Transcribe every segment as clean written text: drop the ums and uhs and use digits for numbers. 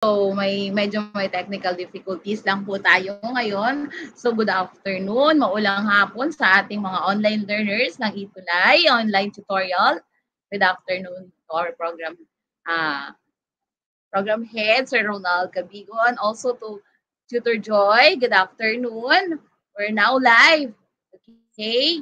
So medyo may technical difficulties lang po tayo ngayon. So good afternoon, maulang hapon sa ating mga online learners ng Itulay online tutorial. Good afternoon to our program head, Sir Ronald Cabigo, and also to Tutor Joy. Good afternoon. We're now live. Okay?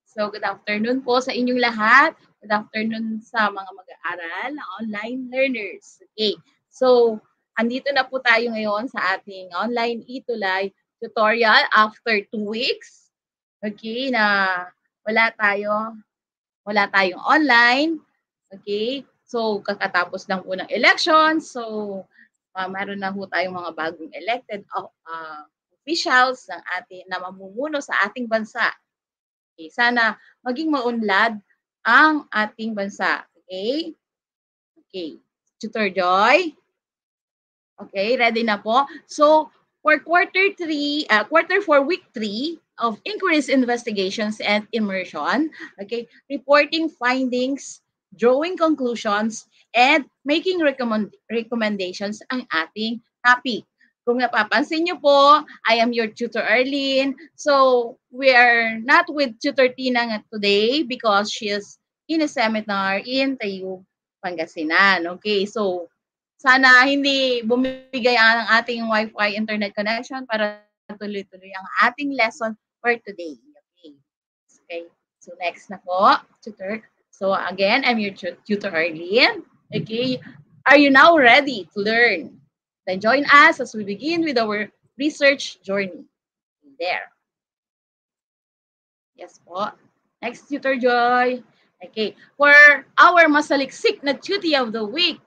So good afternoon po sa inyong lahat. Good afternoon sa mga mag-aaral na online learners. Okay. So andito na po tayo ngayon sa ating online Itulay tutorial after 2 weeks. Okay, na wala tayong online. Okay? So kakatapos lang po ng election. So meron na po tayong mga bagong elected officials ng ating na mamumuno sa ating bansa. Okay, sana maging maunlad ang ating bansa. Okay? Okay. Tutor Joy? Okay, ready na po. So, for quarter 4, week 3 of inquiries, investigations, and immersion, okay, reporting findings, drawing conclusions, and making recommendations ang ating topic. Kung napapansin niyo po, I am your tutor Arlene. So, we are not with tutor Tina today because she is in a seminar in Tayug, Pangasinan. Okay, so sana hindi bumigay ang ating Wi-Fi internet connection para tuloy-tuloy ang ating lesson for today. Okay. Okay. So next na po, tutor. So again, I'm your tutor Arlene. Okay. Are you now ready to learn? Then join us as we begin with our research journey. There. Yes po. Next, Tutor Joy. Okay. For our masaliksik na duty of the week,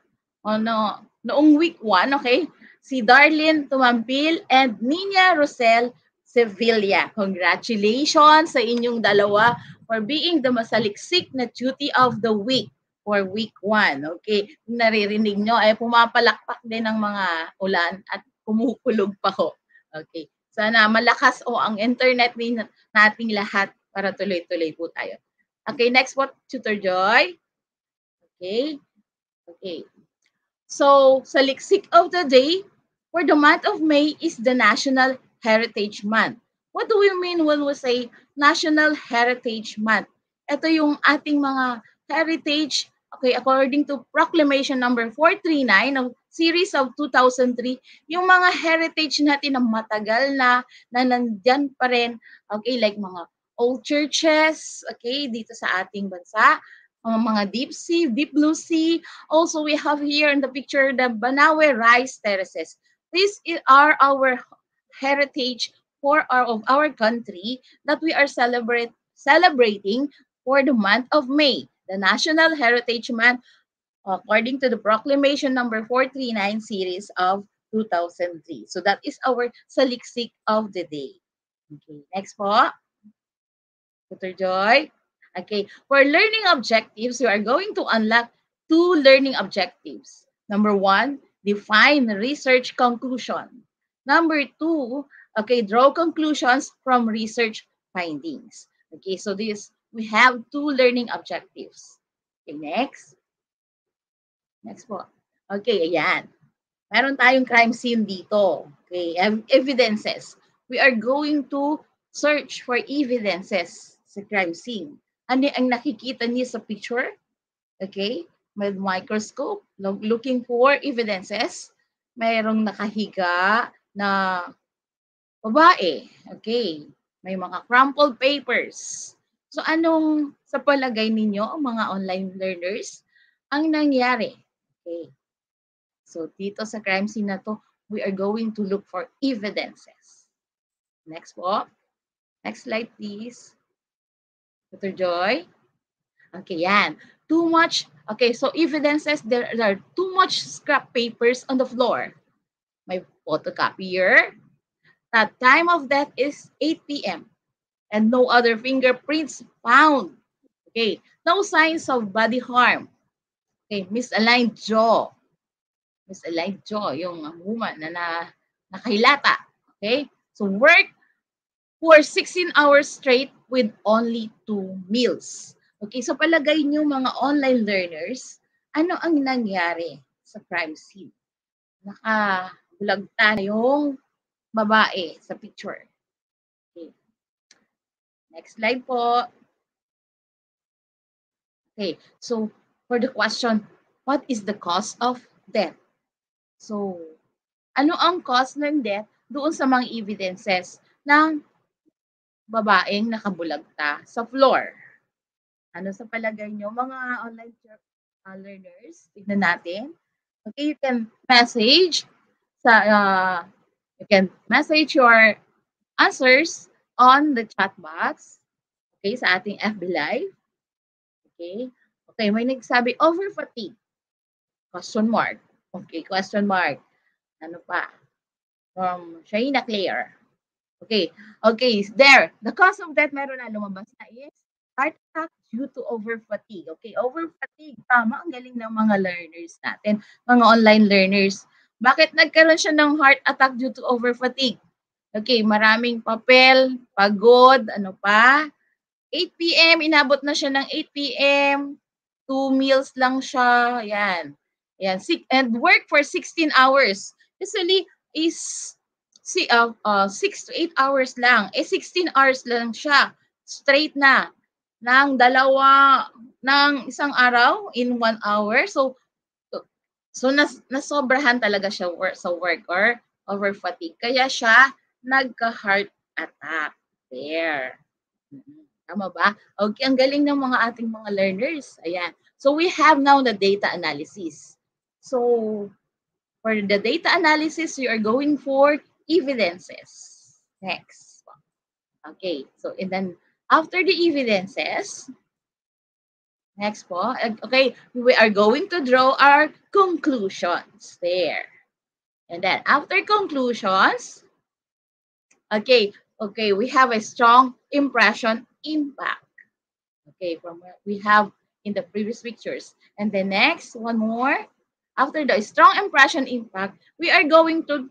noong week 1, okay, si Darlene Tumampil and Nina Rosel Sevilla. Congratulations sa inyong dalawa for being the masaliksik na duty of the week for week 1. Okay, kung naririnig nyo, ay pumapalakpak din ng mga ulan at kumukulog pa ho. Okay, sana malakas ang internet nating lahat para tuloy-tuloy po tayo. Okay, next po, Tutor Joy. Okay, okay. So, sa liksik of the day, for the month of May is the National Heritage Month. What do we mean when we say National Heritage Month? Ito yung ating mga heritage, okay, according to Proclamation number 439 of series of 2003, yung mga heritage natin na matagal na nandyan pa rin, okay, like mga old churches, okay, dito sa ating bansa, mga deep sea, deep blue sea. Also, we have here in the picture the Banawe rice terraces. These are our heritage of our country that we are celebrating for the month of May, the National Heritage Month, according to the Proclamation number 439 series of 2003. So that is our saliksik of the day. Okay, next po. Dr. Joy. Okay, for learning objectives, we are going to unlock 2 learning objectives. Number 1, define research conclusion. Number 2, okay, draw conclusions from research findings. Okay, so we have 2 learning objectives. Okay, next. Next po. Okay, ayan. Meron tayong crime scene dito. Okay, evidences. We are going to search for evidences sa crime scene. Ano ang nakikita niyo sa picture? Okay? With microscope, looking for evidences. Mayroong nakahiga na babae. Okay? May mga crumpled papers. So anong sa palagay ninyo, mga online learners, ang nangyari? Okay. So dito sa crime scene na to, we are going to look for evidences. Next po. Next slide, please. Dr. Joy. Okay, yan. Too much. Okay, so evidences, there are too much scrap papers on the floor. May photocopier. The time of death is 8 p.m. and no other fingerprints found. Okay, no signs of body harm. Okay, misaligned jaw. Misaligned jaw, yung woman na nakahilata. Okay, so work for 16 hours straight with only 2 meals. Okay, so palagay nyo mga online learners, ano ang nangyari sa crime scene? nakabulagta na yung babae sa picture. Okay. Next slide po. Okay, so for the question, what is the cause of death? So, ano ang cause ng death doon sa mga evidences ng babaeng nakabulagta sa floor? Ano sa palagay nyo, mga online learners? Tignan natin. Okay, you can message your answers on the chat box. Okay, sa ating FB Live. Okay. Okay, may nagsabi over fatigue. Question mark. Okay, question mark. Ano pa? From Shaina Claire. Okay. Okay, there. The cause of death meron na lumabas na is heart attack due to over fatigue. Okay, over fatigue. Tama, ang galing ng mga learners natin, mga online learners. Bakit nagkaroon siya ng heart attack due to over fatigue? Okay, maraming papel, pagod, ano pa? 8 PM, inabot na siya ng 8 PM. 2 meals lang siya. Yan. Yan. And work for 16 hours. Usually is 6 to 8 hours lang. 16 hours lang siya. Straight na. Ng isang araw in 1 hour. So nasobrahan talaga siya sa work or over fatigue. Kaya siya nagka-heart attack. There. Tama ba? Okay, ang galing ng mga ating mga learners. Ayan. So we have now the data analysis. So for the data analysis, we are going for evidences. Next. Okay. So and then after the evidences, next po, okay, we are going to draw our conclusions there. And then after conclusions, okay, we have a strong impression impact. Okay, from what we have in the previous pictures. And the next, one more. After the strong impression impact, we are going to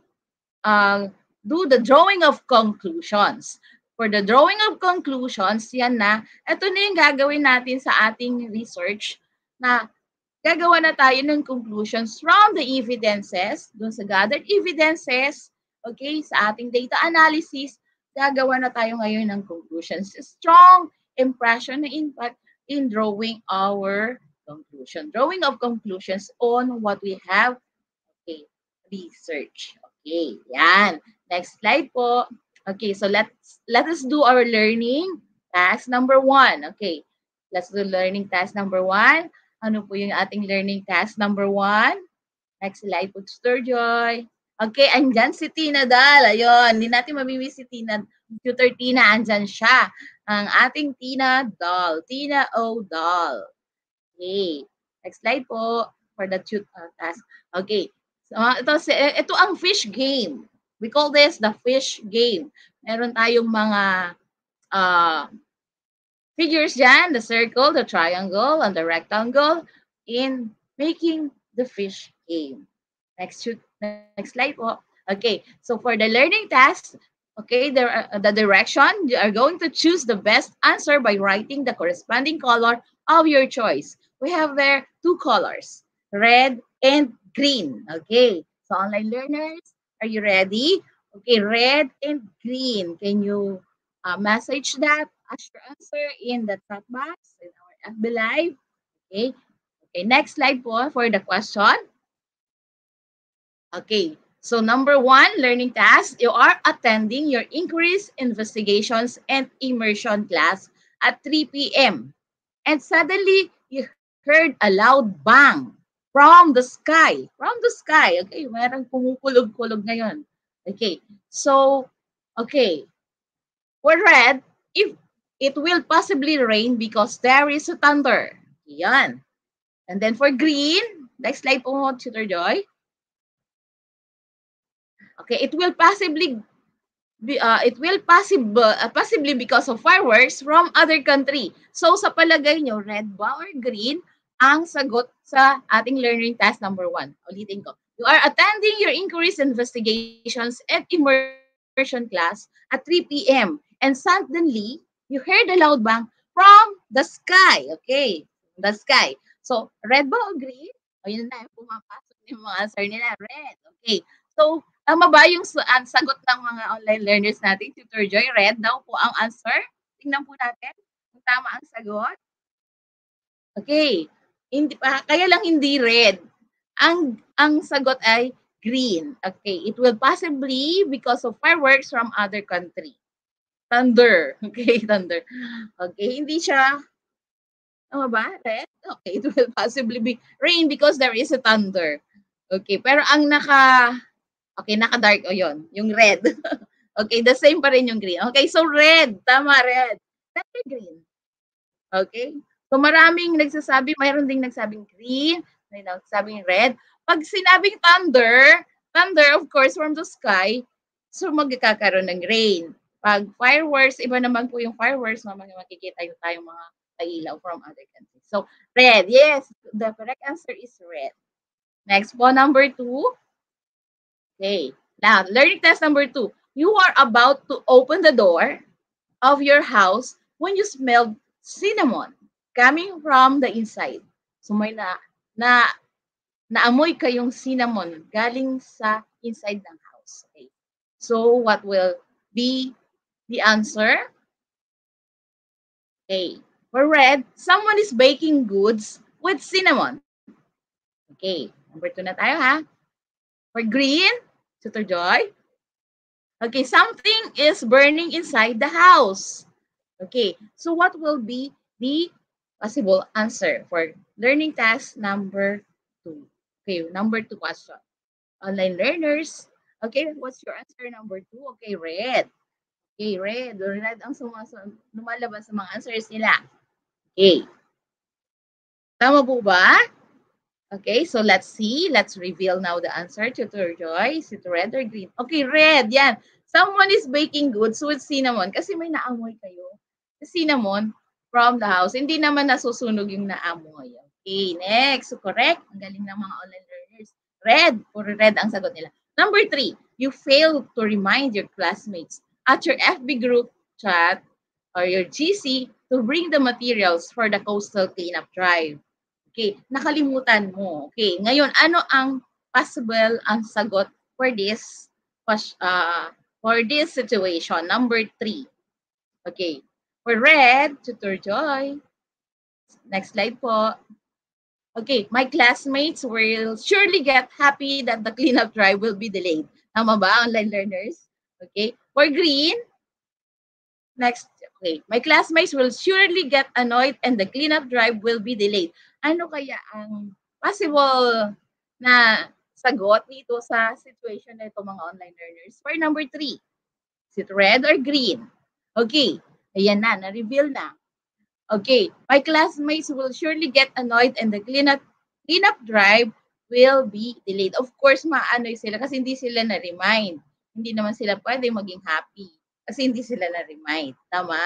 do the drawing of conclusions. For the drawing of conclusions, yan na, ito na yung gagawin natin sa ating research na gagawa na tayo ng conclusions from the evidences, dun sa gathered evidences, okay, sa ating data analysis, gagawa na tayo ngayon ng conclusions. Strong impression na impact in drawing our conclusion. Drawing of conclusions on what we have, okay, research. Okay, yan. Next slide po. Okay, so let us do our learning task number 1. Okay, let's do learning task number 1. Ano po yung ating learning task number 1? Next slide po, Tutor Joy. Okay, andyan si Tina Dal. Ayun, hindi natin mamimiss si Tina. Tutor Tina, andyan siya. Ang ating Tina Dal. Tina O. Dal. Okay. Next slide po for the task. Okay. So, ito ang fish game. We call this the fish game. Meron tayong mga figures dyan, the circle, the triangle, and the rectangle in making the fish game. Next slide po. Okay, so for the learning task, okay, the direction, you are going to choose the best answer by writing the corresponding color of your choice. We have there 2 colors, red and green. Okay, so online learners, are you ready? Okay, red and green. Can you message that as your answer in the chat box in our FB Live? Okay. Okay, next slide po for the question. Okay, so number 1, learning task. You are attending your inquiries, investigations, and immersion class at 3 p.m. And suddenly, you heard a loud bang from the sky. From the sky. Okay, merong pumukulog-kulog ngayon. Okay, so, okay. For red, if it will possibly rain because there is a thunder. Yan. And then for green, next slide po, Tutor Joy. Okay, it will possibly possibly because of fireworks from other country. So sa palagay nyo, red ba or green ang sagot sa ating learning task number 1? Ulitin ko. You are attending your inquiries, investigations, and immersion class at 3 p.m. And suddenly, you heard a loud bang from the sky. Okay, the sky. So, red ba o green? O yun na, pumapasok Yung mga answer nila, red. Okay. So, tama ba yung sagot ng mga online learners natin, Tutor Joy? Red daw po ang answer. Tingnan po natin kung tama ang sagot. Okay. Hindi pa, kaya lang hindi red. Ang sagot ay green. Okay. It will possibly because of fireworks from other country. Thunder. Okay, thunder. Okay, hindi siya tama ba? Red? Okay, it will possibly be rain because there is a thunder. Okay, pero ang okay, naka-dark o yun, yung red. Okay, the same pa rin yung green. Okay, so red. Tama, red. Not green. Okay? So maraming nagsasabi, mayroon ding nagsabing green, may nagsabing red. Pag sinabing thunder, thunder of course from the sky, so magkakaroon ng rain. Pag fireworks, iba naman po yung fireworks, mamaya makikita yung tayong mga ilaw from other countries. So red, yes, the correct answer is red. Next po, number 2. Okay, now learning test number 2. You are about to open the door of your house when you smelled cinnamon coming from the inside. So may naamoy kayong cinnamon galing sa inside ng house. Okay. So what will be the answer? Okay. For red, someone is baking goods with cinnamon. Okay. Number 2 na tayo ha. For green, Tutor Joy. Okay, something is burning inside the house. Okay, so what will be the possible answer for learning task number 2? Okay, number 2 question. Online learners. Okay, what's your answer number 2? Okay, red. Okay, red. Red ang lumalabas sa mga answers nila. Okay. Tama po ba? Okay, so let's see. Let's reveal now the answer. Tutor Joy, is it red or green? Okay, red. Yan. Someone is baking goods with cinnamon kasi may naamoy kayo. Cinnamon from the house. Hindi naman nasusunog yung naamoy. Okay, next. So correct. Ang galing ng mga online learners. Red. Puro red ang sagot nila. Number 3, you failed to remind your classmates at your FB group chat or your GC to bring the materials for the coastal cleanup drive. Okay, nakalimutan mo. Okay, ngayon, ano ang possible ang sagot for this situation? Number 3. Okay, for red, Tutor Joy. Next slide po. Okay, my classmates will surely get happy that the cleanup drive will be delayed. Tama ba, online learners? Okay, for green, next, okay, my classmates will surely get annoyed and the cleanup drive will be delayed. Ano kaya ang possible na sagot dito sa situation na ito mga online learners? For number 3, is it red or green? Okay, ayan na, na-reveal na. Okay, my classmates will surely get annoyed and the cleanup drive will be delayed. Of course, maanoy sila kasi hindi sila na-remind. Hindi naman sila pwede maging happy kasi hindi sila na-remind. Tama?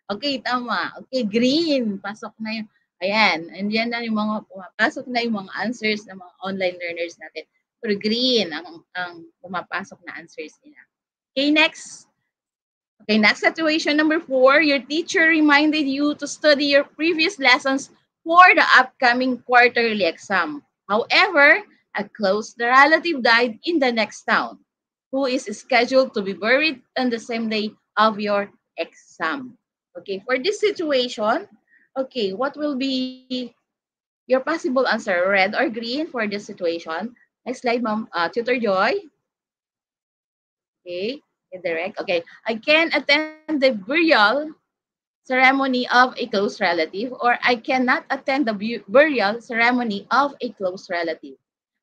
Okay, tama. Okay, green. Pasok na yung, ayan. And yan na yung mga, pumapasok na yung mga answers ng mga online learners natin. Pero green ang pumapasok na answers nila. Okay, next. Okay, next situation number 4. Your teacher reminded you to study your previous lessons for the upcoming quarterly exam. However, a close relative died in the next town, who is scheduled to be buried on the same day of your exam. Okay, for this situation, okay, what will be your possible answer, red or green for this situation? Next slide, Ma'am, Tutor Joy. Okay, indirect. Okay, I can attend the burial ceremony of a close relative, or I cannot attend the burial ceremony of a close relative.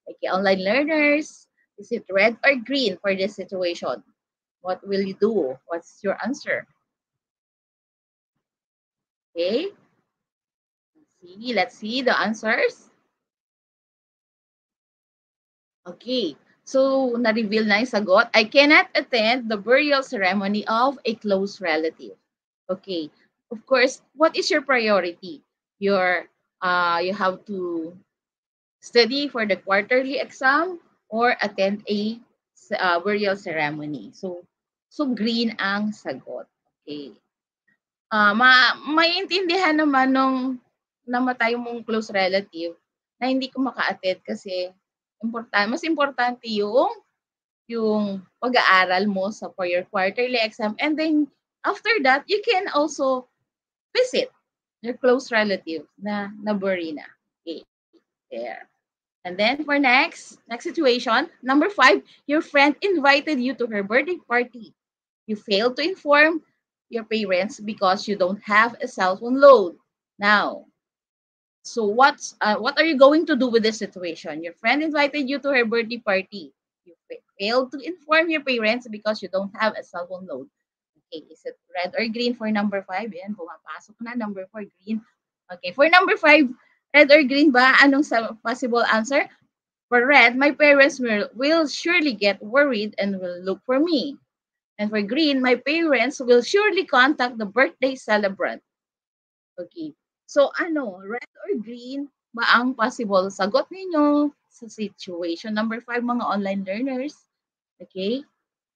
Okay, online learners, is it red or green for this situation? What will you do? What's your answer? Okay, let's see the answers. Okay, so na-reveal na yung sagot. I cannot attend the burial ceremony of a close relative. Okay, of course, what is your priority? You have to study for the quarterly exam or attend a burial ceremony. So green ang sagot. Okay. Maiintindihan naman nung namatay mong close relative na hindi ko maka-attend kasi Mas importante yung pag-aaral mo for your quarterly exam. And then, after that, you can also visit your close relative na naburi na. Okay, there. And then for next situation, number 5, your friend invited you to her birthday party. You failed to inform your parents because you don't have a cell phone load. Now, so what are you going to do with this situation? Your friend invited you to her birthday party. You failed to inform your parents because you don't have a cell phone load. Okay, is it red or green for number 5? Yan, pumapasok na. Number 4, green. Okay, for number 5, red or green ba? Anong possible answer? For red, my parents will surely get worried and will look for me. And for green, my parents will surely contact the birthday celebrant. Okay. So red or green ba ang possible sagot ninyo sa situation number 5, mga online learners? Okay?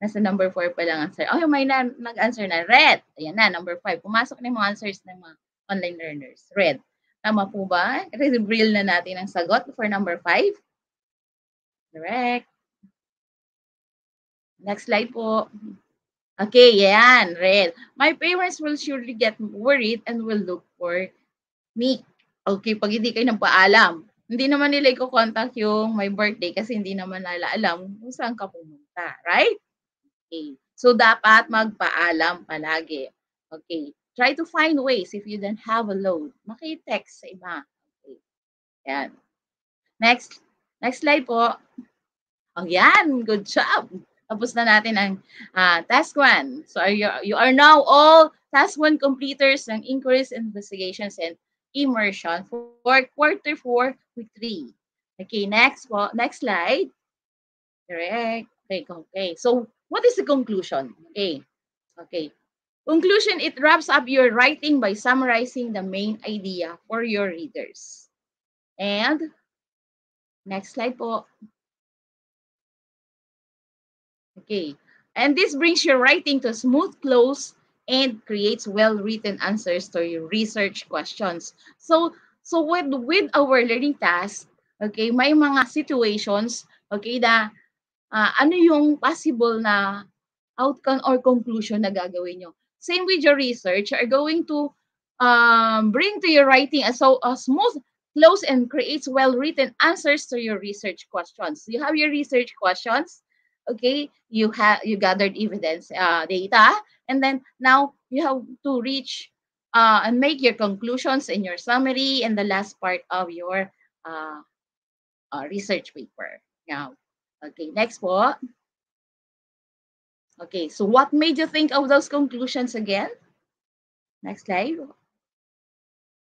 Nasa number 4 pa lang answer. Oh, may nag-answer na red. Ayan na, number 5. Pumasok na yung mga answers ng mga online learners. Red. Tama po ba? I-reveal na natin ang sagot for number 5. Correct. Next slide po. Okay, yan, red. My parents will surely get worried and will look for me. Okay, pag hindi kayo nagpaalam, hindi naman nila i-contact yung my birthday kasi hindi naman nila alam kung saan ka pumunta. Right? Okay. So, dapat magpaalam palagi. Okay. Try to find ways if you don't have a load. Maki-text sa iba. Okay. Yan. Next slide po. Oh, yan. Good job. Tapos na natin ang task 1. So, you are now all task 1 completers ng inquiries, investigations, and immersion for quarter 4, week 3. Okay, next slide. Correct. Okay. So, what is the conclusion? Okay. Conclusion, it wraps up your writing by summarizing the main idea for your readers. And, next slide po. Okay. And this brings your writing to a smooth close and creates well-written answers to your research questions. So with our learning task, okay, may mga situations, okay, na ano yung possible na outcome or conclusion na gagawin nyo. Same with your research, are going to bring to your writing a smooth, close, and creates well-written answers to your research questions. You have your research questions, okay? You gathered evidence, data, and then now you have to reach and make your conclusions in your summary and the last part of your research paper. Now, okay, next po. Okay, so what made you think of those conclusions again? Next slide.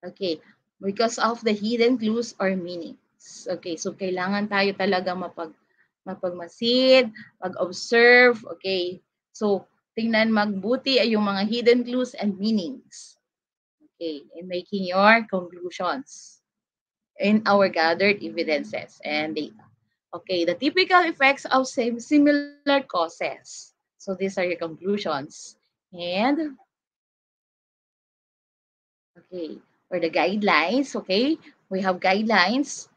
Okay, because of the hidden clues or meanings. Okay, so kailangan tayo talaga mapagmasid, mag-observe. Okay, so tingnan magbuti ay yung mga hidden clues and meanings. Okay, in making your conclusions in our gathered evidences and data. Okay, the typical effects of similar causes. So these are your conclusions. And, okay, for the guidelines, okay, we have guidelines,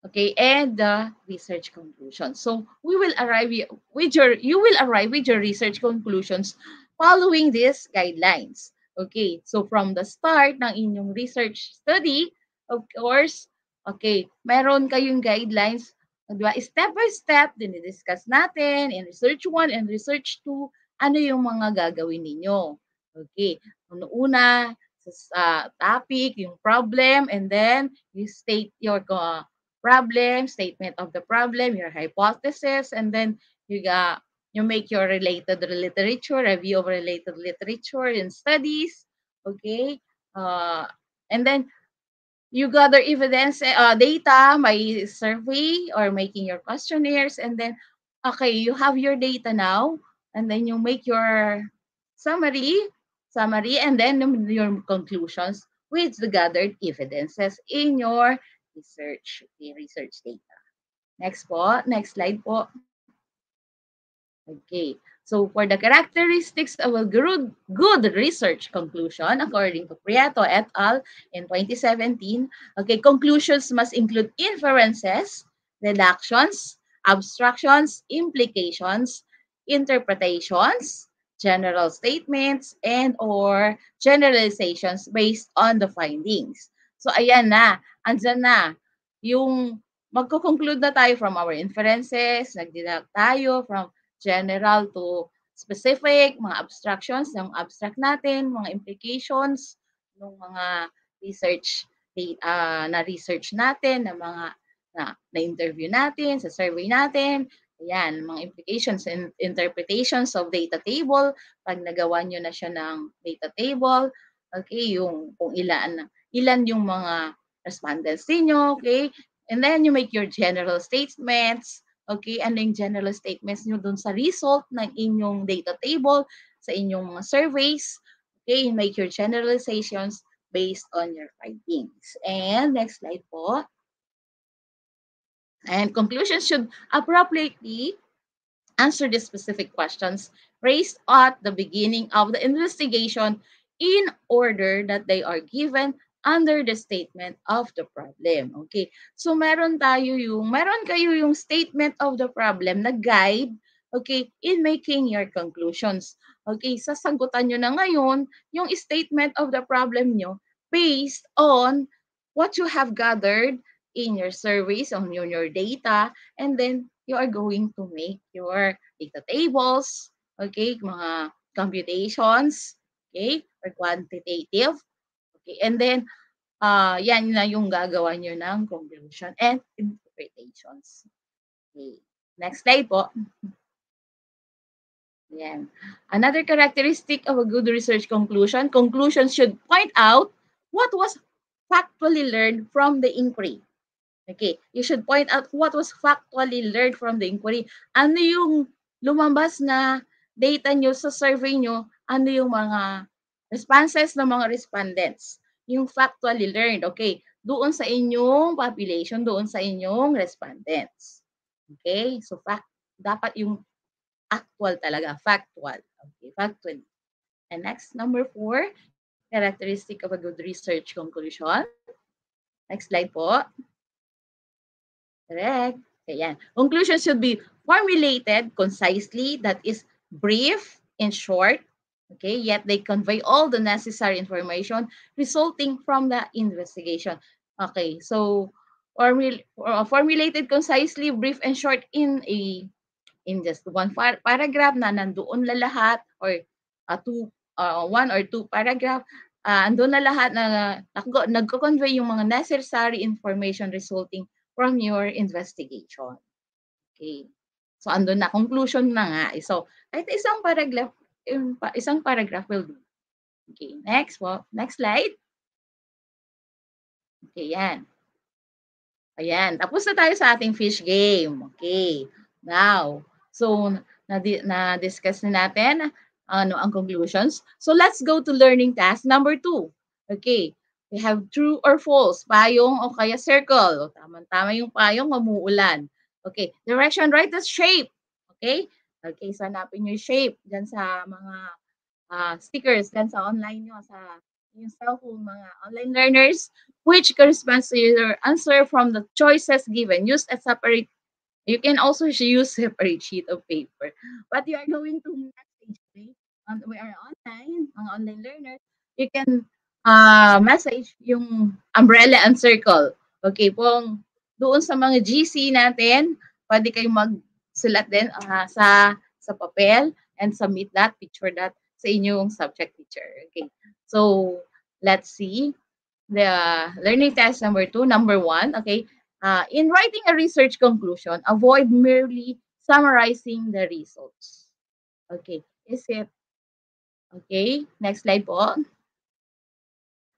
okay, and the research conclusions. So you will arrive with your research conclusions following these guidelines. Okay, so from the start ng inyong research study, of course, okay, meron kayong guidelines. Diba? Step by step, dinidiscuss natin in research 1 and research 2, ano yung mga gagawin ninyo. Okay, una sa topic, yung problem, and then you state your problem, statement of the problem, your hypothesis, and then you make your related literature, review of related literature and studies, okay? And then you gather evidence, data by survey or making your questionnaires, and then, okay, you have your data now, and then you make your summary, and then your conclusions with the gathered evidences in your research data. Next slide po. Okay, so for the characteristics of a good research conclusion, according to Prieto et al. In 2017, okay, conclusions must include inferences, deductions, abstractions, implications, interpretations, general statements, and or generalizations based on the findings. So ayan na, andyan na. Yung magko-conclude na tayo from our inferences, nagdidag tayo from general to specific, mga abstractions, yung abstract natin, mga implications, ng mga research na-research natin, na mga na-interview natin, sa survey natin. Ayan, mga implications and interpretations of data table. Pag nagawa nyo na siya ng data table, okay, yung kung ilan yung mga respondents niyo, okay? And then you make your general statements, okay? Ano yung general statements nyo dun sa result ng inyong data table, sa inyong mga surveys, okay? You make your generalizations based on your findings. And next slide po. And conclusions should appropriately answer the specific questions raised at the beginning of the investigation in order that they are given under the statement of the problem. Okay. So meron kayo yung statement of the problem na guide, okay, in making your conclusions. Okay, sasagutan nyo na ngayon yung statement of the problem nyo based on what you have gathered in your surveys, on your data, and then you are going to make your data tables, okay, mga computations, okay, or quantitative, okay, and then yan na yung gagawa nyo ng conclusion and interpretations. Okay. Next slide po. Yan. Another characteristic of a good research conclusion, conclusions should point out what was factually learned from the inquiry. Okay, you should point out what was factually learned from the inquiry. Ano yung lumabas na data nyo sa survey nyo? Ano yung mga responses ng mga respondents? Yung factually learned, okay? Doon sa inyong population, doon sa inyong respondents. Okay, so dapat yung actual talaga, factual. Okay, factual. And next, number 4, characteristic of a good research conclusion. Next slide po. Correct. Ayan. Conclusion should be formulated concisely, that is brief and short, okay, yet they convey all the necessary information resulting from the investigation. Okay, so formulated concisely, brief and short in just one paragraph na nandoon na lahat, or one or two paragraph, andun na lahat na nagko-convey yung mga necessary information resulting from your investigation. Okay. So, andun na. Conclusion na nga. So, kahit isang paragraph will do. Okay. Next po. Next slide. Okay, yan. Ayan. Tapos na tayo sa ating fish game. Okay. Now, so, na-discuss na natin ano ang conclusions. So, let's go to learning task number 2. Okay. We have true or false, payong o kaya circle. Tama-tama yung payong, mamuulan. Okay. Direction, write the shape. Okay? Okay, so hanapin nyo yung shape dyan sa mga stickers dyan sa online nyo, sa yung cellphone, mga online learners, which corresponds to your answer from the choices given. Use a separate, you can also use separate sheet of paper. But you are going to message me. We are online, mga online learners. You can message yung umbrella and circle. Okay, doon sa mga GC natin, pwede kayong magsulat din sa papel and submit that, picture that sa inyong subject teacher. Okay, so let's see the learning task number 2. Number 1, okay, in writing a research conclusion, avoid merely summarizing the results. Okay, is it, okay, next slide po.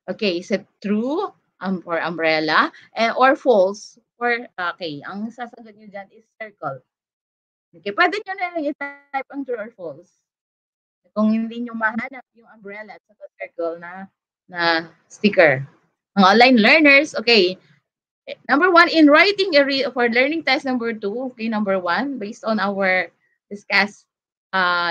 Okay, is it true for umbrella or false for, okay, ang sasagot nyo dyan is circle. Okay, pwede nyo na lang i-type ang true or false. Kung hindi nyo mahanap yung umbrella at saka circle na sticker. Mga online learners, okay. Number 1, in writing for learning test number 2, okay, number 1, based on our discussed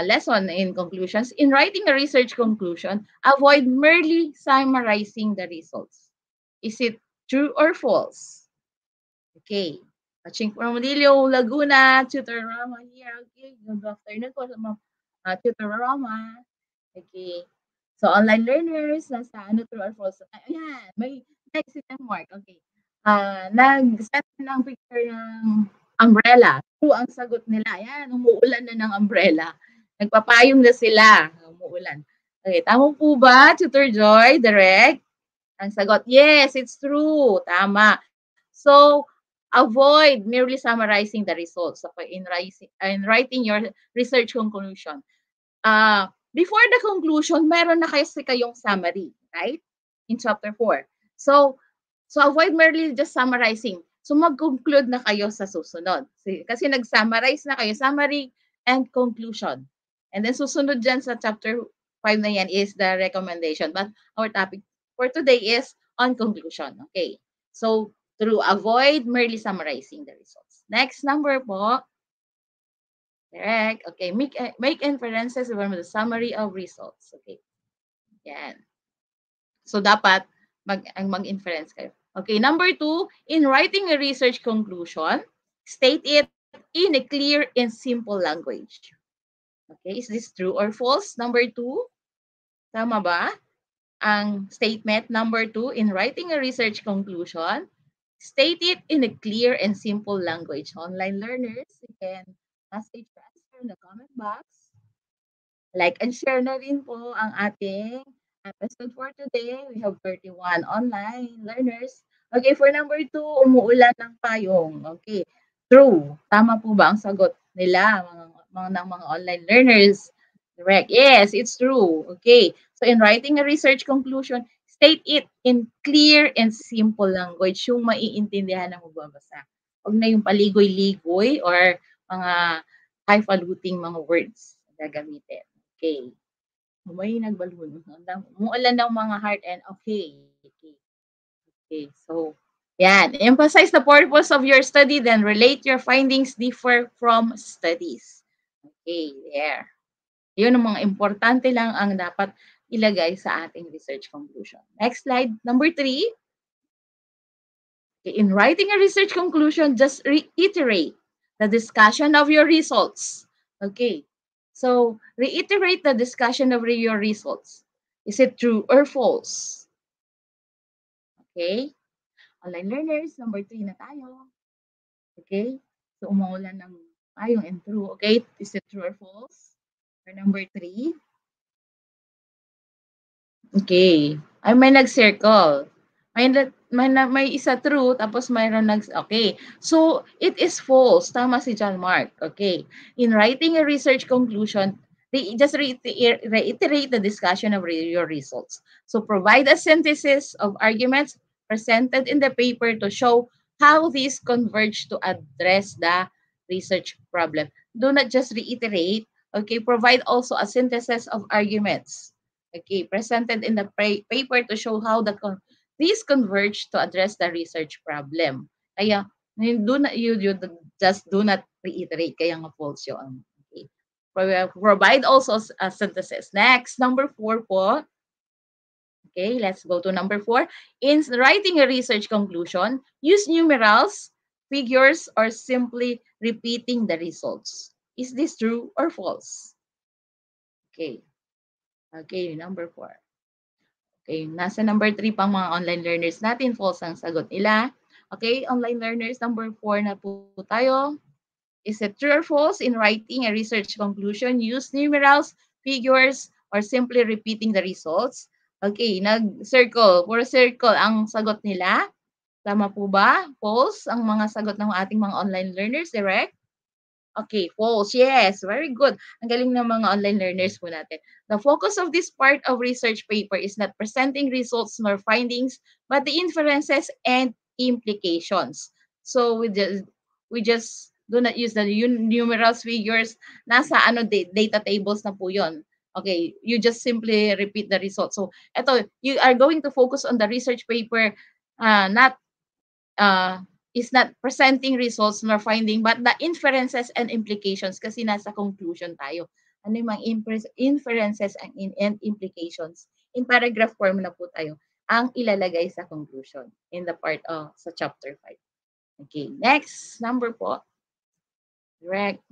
lesson in conclusions, in writing a research conclusion, avoid merely summarizing the results. Is it true or false? Okay. Watching from Manilo, Laguna, Tutorama here. Okay, good afternoon po sa mga Tutorama. Okay. So, online learners, nasa ano, true or false? Ayan, may next si Mark. Okay. Nag-set ng picture ng umbrella. True ang sagot nila. Ayan, umuulan na ng umbrella. Nagpapayong na sila. Umuulan. Okay, tama po ba, Tutor Joy? Direct? Ang sagot, yes, it's true. Tama. So, avoid merely summarizing the results in writing your research conclusion. Before the conclusion, meron na kayong summary, right? In chapter 4. So avoid merely just summarizing. So mag-conclude na kayo sa susunod. Kasi nag-summarize na kayo, summary and conclusion. And then susunod dyan sa chapter 5 na yan is the recommendation. But our topic for today is on conclusion. Okay. So, avoid merely summarizing the results. Next number po. Correct. Okay. Make inferences from the summary of results. Okay. Yan. So, dapat mag-inference kayo. Okay. Number 2, in writing a research conclusion, state it in a clear and simple language. Okay. Is this true or false? Number 2. Tama ba? Ang statement number 2, in writing a research conclusion, state it in a clear and simple language. Online learners, you can message your answer in the comment box. Like and share na rin po ang ating episode for today. We have 31 online learners. Okay, for number 2, umuulan ng payong. Okay, true. Tama po ba ang sagot nila, mga online learners? Correct. Yes, it's true. Okay. So in writing a research conclusion, state it in clear and simple language, yung maiintindihan ng magbabasa. Huwag na yung paligoy-ligoy or mga highfalutin mga words na gagamitin. Okay. May nagbalon. Umuulan ng mga heart and okay. Okay. So, yan. Emphasize the purpose of your study, then relate your findings differ from studies. Okay, there. Yun ang mga importante lang ang dapat ilagay sa ating research conclusion. Next slide. Number 3. Okay, in writing a research conclusion, just reiterate the discussion of your results. Okay. So, reiterate the discussion of your results. Is it true or false? Okay. Online learners, number 3 na tayo. Okay. So, umuulan ng ayong and true. Okay. Is it true or false? For number 3. Okay. Ay, may nag-circle. May isa true, tapos mayroon okay. So, it is false. Tama si John Mark. Okay. In writing a research conclusion, just reiterate the discussion of your results. So, provide a synthesis of arguments presented in the paper to show how these converge to address the research problem. Do not just reiterate. Okay. Provide also a synthesis of arguments. Okay, presented in the paper to show how these converge to address the research problem. Kaya, you just do not reiterate. Kaya nga false yun. Okay. Provide also a synthesis. Next, number 4 po. Okay, let's go to number 4. In writing a research conclusion, use numerals, figures, or simply repeating the results. Is this true or false? Okay. Okay, number 4. Okay, nasa number 3 pang mga online learners natin. False ang sagot nila. Okay, online learners, number 4 na po tayo. Is it true or false? In writing a research conclusion, use numerals, figures, or simply repeating the results. Okay, nag-circle. Puro circle ang sagot nila. Tama po ba? False ang mga sagot ng ating mga online learners, direct? Okay, false. Yes, very good. Ang galing ng mga online learners po natin. The focus of this part of research paper is not presenting results nor findings, but the inferences and implications. So we just do not use the numerals, figures. Nasa data tables na po yon. Okay, you just simply repeat the results. So ito, you are going to focus on the research paper, not is not presenting results nor finding, but the inferences and implications kasi nasa conclusion tayo. Ano yung mga inferences and implications? In paragraph form na po tayo ang ilalagay sa conclusion in the part sa chapter 5. Okay, next number po. Direct.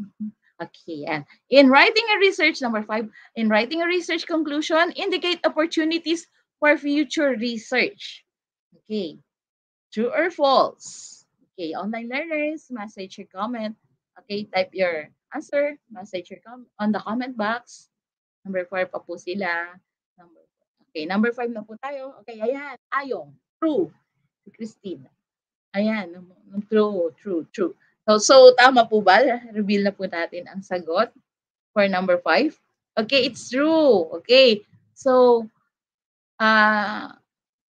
Okay, and in writing a research, number 5, in writing a research conclusion, indicate opportunities for future research. Okay, true or false? Okay, online learners, message your comment. Okay, type your answer, message your on the comment box. Number 4 pa po sila. Okay, number 5 na po tayo. Okay, ayan, Ayong, true. Si Christine. Ayan, true, true, true. So tama po ba? Reveal na po natin ang sagot for number 5. Okay, it's true. Okay, so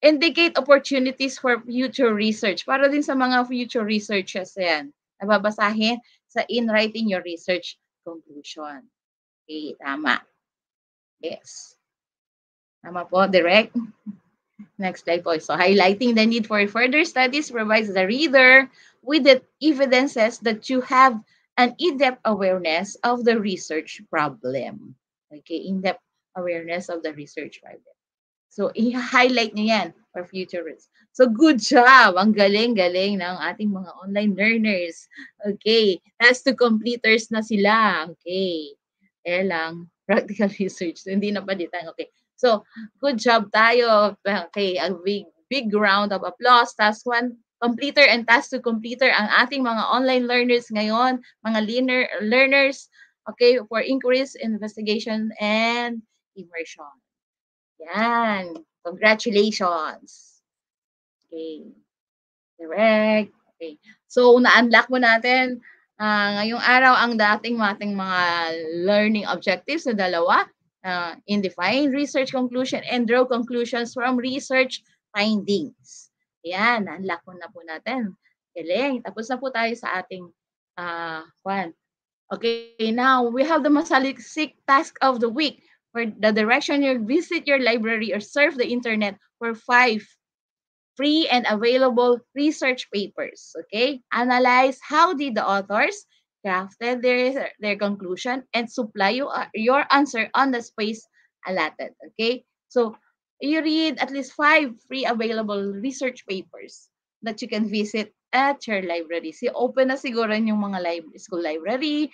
indicate opportunities for future research. Para din sa mga future researchers yan. Nababasahin sa in writing your research conclusion. Okay, tama. Yes. Tama po, direct. Next slide po. So, highlighting the need for further studies provides the reader with the evidences that you have an in-depth awareness of the research problem. Okay, in-depth awareness of the research problem. So, i-highlight niyo yan for future reads. So, good job! Ang galing-galing ng ating mga online learners. Okay, task to completers na sila. Okay. Kaya lang, practical research. So, hindi na palitan. Okay. So, good job tayo. Okay, a big round of applause. Task 1, completer and task 2 completer ang ating mga online learners ngayon, mga learners, okay, for increased investigation and immersion. Yan. Congratulations. Okay. Direct. Okay. So, na-unlock mo natin ngayong araw ang dating mating mga learning objectives na dalawa. In define research conclusion and draw conclusions from research findings. Yan, na-unlock mo na po natin. Galing. Tapos na po tayo sa ating one. Okay, now we have the Masaliksik task of the week. For the direction, you visit your library or surf the internet for 5 free and available research papers. Okay, analyze how did the authors crafted their conclusion and supply your answer on the space allotted. Okay, so you read at least 5 free available research papers that you can visit at your library. Open na siguro yung mga school library.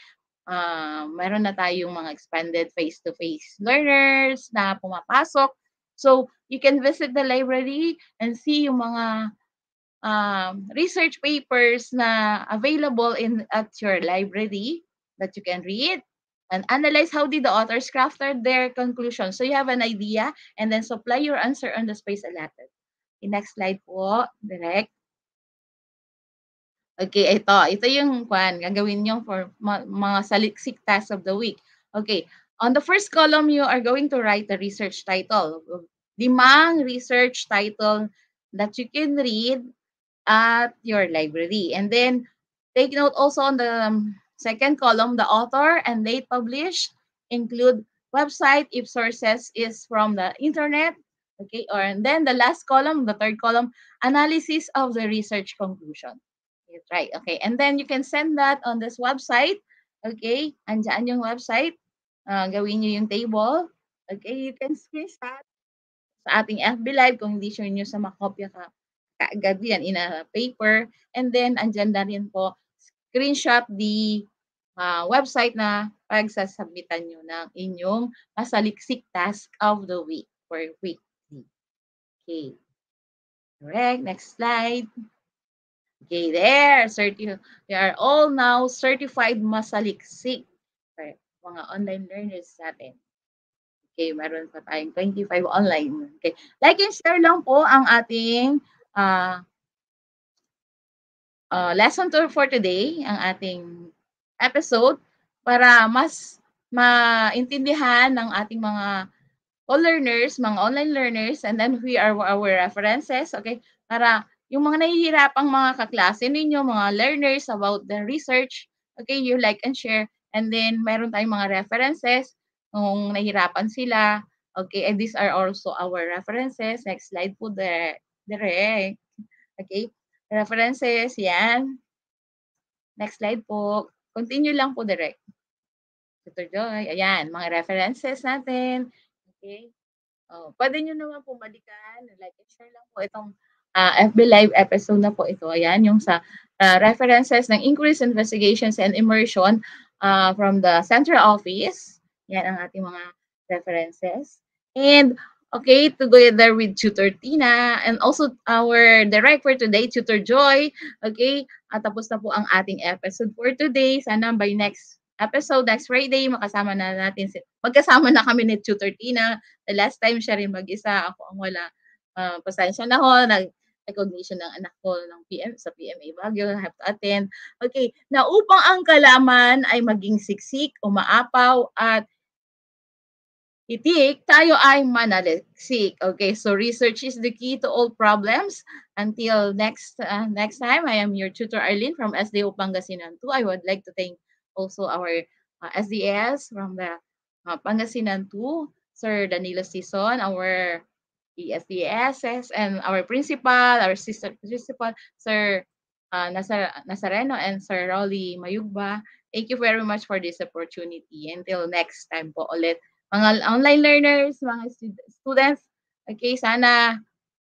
Meron na tayong mga expanded face-to-face learners na pumapasok. So, you can visit the library and see yung mga research papers na available at your library that you can read and analyze how did the authors crafted their conclusion. So, you have an idea and then supply your answer on the space allotted. Okay, next slide po, direct. Okay, ito yung gagawin niyo for mga saliksik tasks of the week. Okay, on the first column, you are going to write the research title. 5 research title that you can read at your library. And then, take note also on the second column, the author and date published. Include website if sources is from the internet. Okay, and then the last column, the third column, analysis of the research conclusion. Right, okay. And then you can send that on this website. Okay, andyan yung website. Gawin nyo yung table. Okay, you can screenshot sa ating FB Live kung hindi sure nyo sa makopya kaagad yan in a paper. And then, andyan na rin po, screenshot the website na pagsasubmitan nyo ng inyong masaliksik task of the week for weekly. Okay. Correct. Next slide. Okay, there. They are all now certified masaliksik. Okay, mga online learners natin. Okay, meron pa tayong 25 online. Okay, like and share lang po ang ating lesson for today, ang ating episode para mas maintindihan ng ating mga co-learners, mga online learners, and then we are our references, okay? Para yung mga nahihirapang mga kaklase ninyo, mga learners about the research, okay, you like and share. And then, meron tayong mga references kung nahihirapan sila. Okay, and these are also our references. Next slide po, direct. Okay, references, yan. Next slide po. Continue lang po, direct. Tutor Joy, ayan, mga references natin. Okay. Oh, pwede nyo naman po balikan, like and share lang po itong FB Live episode na po ito. Ayan, yung sa references ng increased investigations and immersion from the central office. Yan ang ating mga references. And okay, together with Tutor Tina and also our direct for today, Tutor Joy. Okay, at tapos na po ang ating episode for today. Sana by next episode, next Friday, magkasama na kami ni Tutor Tina. The last time siya rin mag-isa, ako ang wala. Pasensya na ho, recognition ng anak ko ng sa PMA Baguio, I have to attend. Okay, na upang ang kalaman ay maging siksik, umaapaw at itik, tayo ay manaliksik. Okay, so research is the key to all problems. Until next time, I am your tutor Arlene from SDO Pangasinan 2. I would like to thank also our SDS from the Pangasinan 2, Sir Danilo Sison, our ESDSS, and our principal, our sister principal, Sir Nazareno and Sir Rolly Mayugba. Thank you very much for this opportunity. Until next time po ulit. Mga online learners, mga students, okay, sana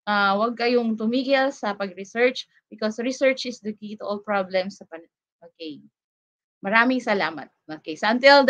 wag kayong tumigil sa pag-research because research is the key to all problems. Okay. Maraming salamat. Okay, so until